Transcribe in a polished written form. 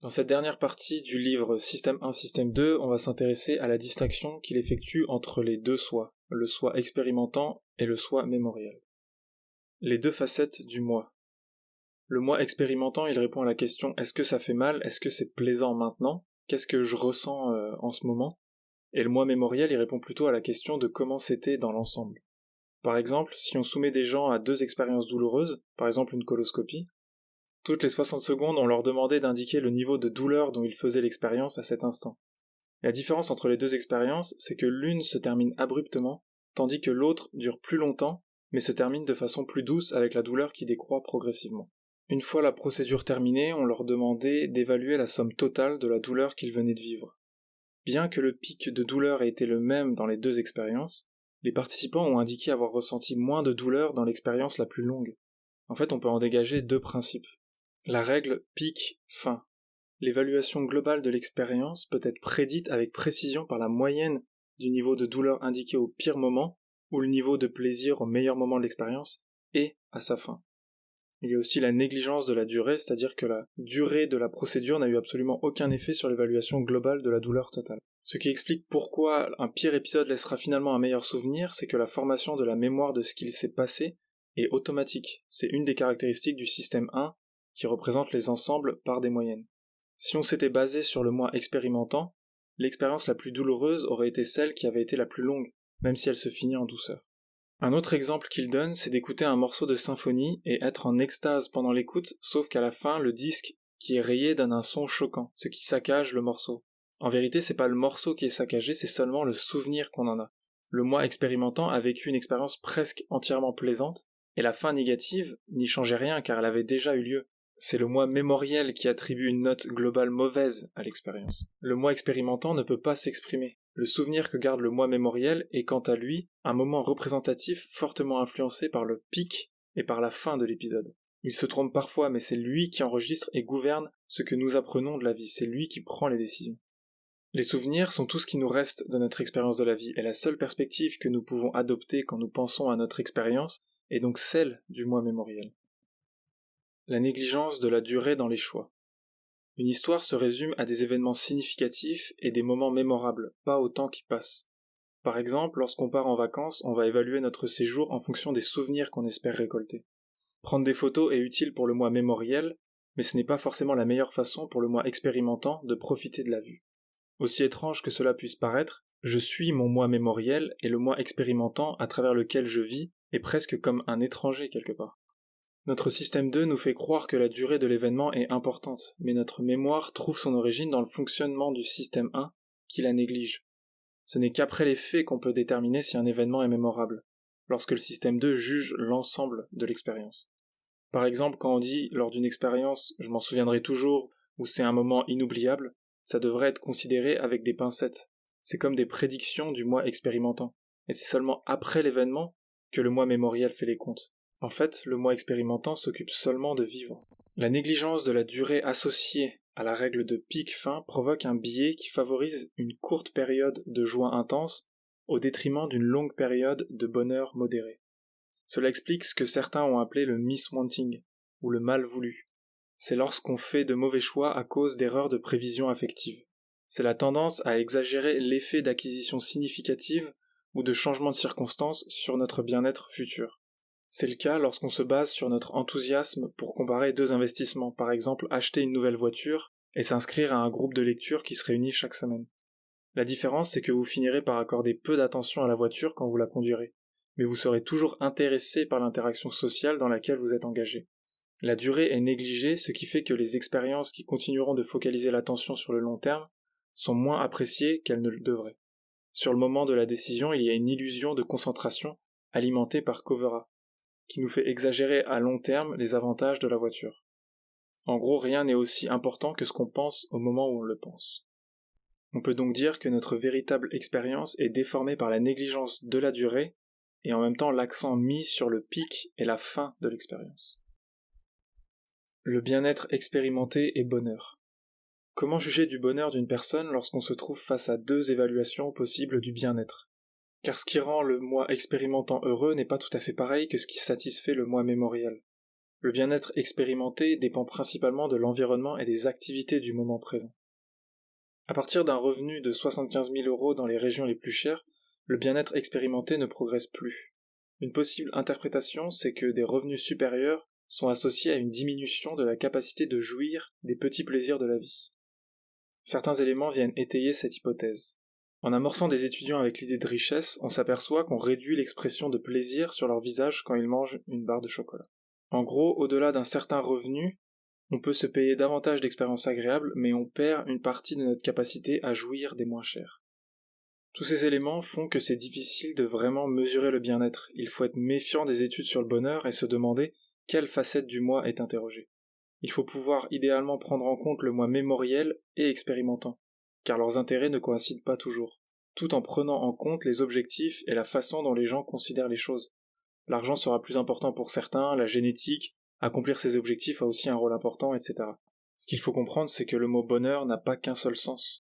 Dans cette dernière partie du livre Système 1, Système 2, on va s'intéresser à la distinction qu'il effectue entre les deux soi, le soi expérimentant et le soi mémoriel. Les deux facettes du moi. Le moi expérimentant, il répond à la question est-ce que ça fait mal, est-ce que c'est plaisant maintenant, qu'est-ce que je ressens en ce moment, et le moi mémoriel, il répond plutôt à la question de comment c'était dans l'ensemble. Par exemple, si on soumet des gens à deux expériences douloureuses, par exemple une coloscopie, toutes les 60 secondes, on leur demandait d'indiquer le niveau de douleur dont ils faisaient l'expérience à cet instant. La différence entre les deux expériences, c'est que l'une se termine abruptement, tandis que l'autre dure plus longtemps, mais se termine de façon plus douce avec la douleur qui décroît progressivement. Une fois la procédure terminée, on leur demandait d'évaluer la somme totale de la douleur qu'ils venaient de vivre. Bien que le pic de douleur ait été le même dans les deux expériences, les participants ont indiqué avoir ressenti moins de douleur dans l'expérience la plus longue. En fait, on peut en dégager deux principes. La règle pic-fin. L'évaluation globale de l'expérience peut être prédite avec précision par la moyenne du niveau de douleur indiqué au pire moment ou le niveau de plaisir au meilleur moment de l'expérience et à sa fin. Il y a aussi la négligence de la durée, c'est-à-dire que la durée de la procédure n'a eu absolument aucun effet sur l'évaluation globale de la douleur totale. Ce qui explique pourquoi un pire épisode laissera finalement un meilleur souvenir, c'est que la formation de la mémoire de ce qu'il s'est passé est automatique. C'est une des caractéristiques du système 1 qui représente les ensembles par des moyennes. Si on s'était basé sur le moi expérimentant, l'expérience la plus douloureuse aurait été celle qui avait été la plus longue, même si elle se finit en douceur. Un autre exemple qu'il donne, c'est d'écouter un morceau de symphonie et être en extase pendant l'écoute, sauf qu'à la fin, le disque qui est rayé donne un son choquant, ce qui saccage le morceau. En vérité, c'est pas le morceau qui est saccagé, c'est seulement le souvenir qu'on en a. Le moi expérimentant a vécu une expérience presque entièrement plaisante, et la fin négative n'y changeait rien car elle avait déjà eu lieu. C'est le moi mémoriel qui attribue une note globale mauvaise à l'expérience. Le moi expérimentant ne peut pas s'exprimer. Le souvenir que garde le moi mémoriel est quant à lui un moment représentatif fortement influencé par le pic et par la fin de l'épisode. Il se trompe parfois, mais c'est lui qui enregistre et gouverne ce que nous apprenons de la vie, c'est lui qui prend les décisions. Les souvenirs sont tout ce qui nous reste de notre expérience de la vie, et la seule perspective que nous pouvons adopter quand nous pensons à notre expérience est donc celle du moi mémoriel. La négligence de la durée dans les choix. Une histoire se résume à des événements significatifs et des moments mémorables, pas au temps qui passe. Par exemple, lorsqu'on part en vacances, on va évaluer notre séjour en fonction des souvenirs qu'on espère récolter. Prendre des photos est utile pour le moi mémoriel, mais ce n'est pas forcément la meilleure façon pour le moi expérimentant de profiter de la vue. Aussi étrange que cela puisse paraître, je suis mon moi mémoriel et le moi expérimentant à travers lequel je vis est presque comme un étranger quelque part. Notre système 2 nous fait croire que la durée de l'événement est importante, mais notre mémoire trouve son origine dans le fonctionnement du système 1 qui la néglige. Ce n'est qu'après les faits qu'on peut déterminer si un événement est mémorable, lorsque le système 2 juge l'ensemble de l'expérience. Par exemple, quand on dit lors d'une expérience « je m'en souviendrai toujours » ou « c'est un moment inoubliable », ça devrait être considéré avec des pincettes. C'est comme des prédictions du moi expérimentant, et c'est seulement après l'événement que le moi mémoriel fait les comptes. En fait, le moi expérimentant s'occupe seulement de vivre. La négligence de la durée associée à la règle de pic-fin provoque un biais qui favorise une courte période de joie intense au détriment d'une longue période de bonheur modéré. Cela explique ce que certains ont appelé le miswanting, ou le mal voulu. C'est lorsqu'on fait de mauvais choix à cause d'erreurs de prévision affective. C'est la tendance à exagérer l'effet d'acquisition significative ou de changement de circonstances sur notre bien-être futur. C'est le cas lorsqu'on se base sur notre enthousiasme pour comparer deux investissements, par exemple acheter une nouvelle voiture et s'inscrire à un groupe de lecture qui se réunit chaque semaine. La différence, c'est que vous finirez par accorder peu d'attention à la voiture quand vous la conduirez, mais vous serez toujours intéressé par l'interaction sociale dans laquelle vous êtes engagé. La durée est négligée, ce qui fait que les expériences qui continueront de focaliser l'attention sur le long terme sont moins appréciées qu'elles ne le devraient. Sur le moment de la décision, il y a une illusion de concentration alimentée par Covera, qui nous fait exagérer à long terme les avantages de la voiture. En gros, rien n'est aussi important que ce qu'on pense au moment où on le pense. On peut donc dire que notre véritable expérience est déformée par la négligence de la durée et en même temps l'accent mis sur le pic et la fin de l'expérience. Le bien-être expérimenté et bonheur. Comment juger du bonheur d'une personne lorsqu'on se trouve face à deux évaluations possibles du bien-être ? Car ce qui rend le moi expérimentant heureux n'est pas tout à fait pareil que ce qui satisfait le moi mémoriel. Le bien-être expérimenté dépend principalement de l'environnement et des activités du moment présent. À partir d'un revenu de 75 000 € dans les régions les plus chères, le bien-être expérimenté ne progresse plus. Une possible interprétation, c'est que des revenus supérieurs sont associés à une diminution de la capacité de jouir des petits plaisirs de la vie. Certains éléments viennent étayer cette hypothèse. En amorçant des étudiants avec l'idée de richesse, on s'aperçoit qu'on réduit l'expression de plaisir sur leur visage quand ils mangent une barre de chocolat. En gros, au-delà d'un certain revenu, on peut se payer davantage d'expériences agréables, mais on perd une partie de notre capacité à jouir des moins chers. Tous ces éléments font que c'est difficile de vraiment mesurer le bien-être. Il faut être méfiant des études sur le bonheur et se demander quelle facette du moi est interrogée. Il faut pouvoir idéalement prendre en compte le moi mémoriel et expérimentant, car leurs intérêts ne coïncident pas toujours, tout en prenant en compte les objectifs et la façon dont les gens considèrent les choses. L'argent sera plus important pour certains, la génétique, accomplir ses objectifs a aussi un rôle important, etc. Ce qu'il faut comprendre, c'est que le mot bonheur n'a pas qu'un seul sens.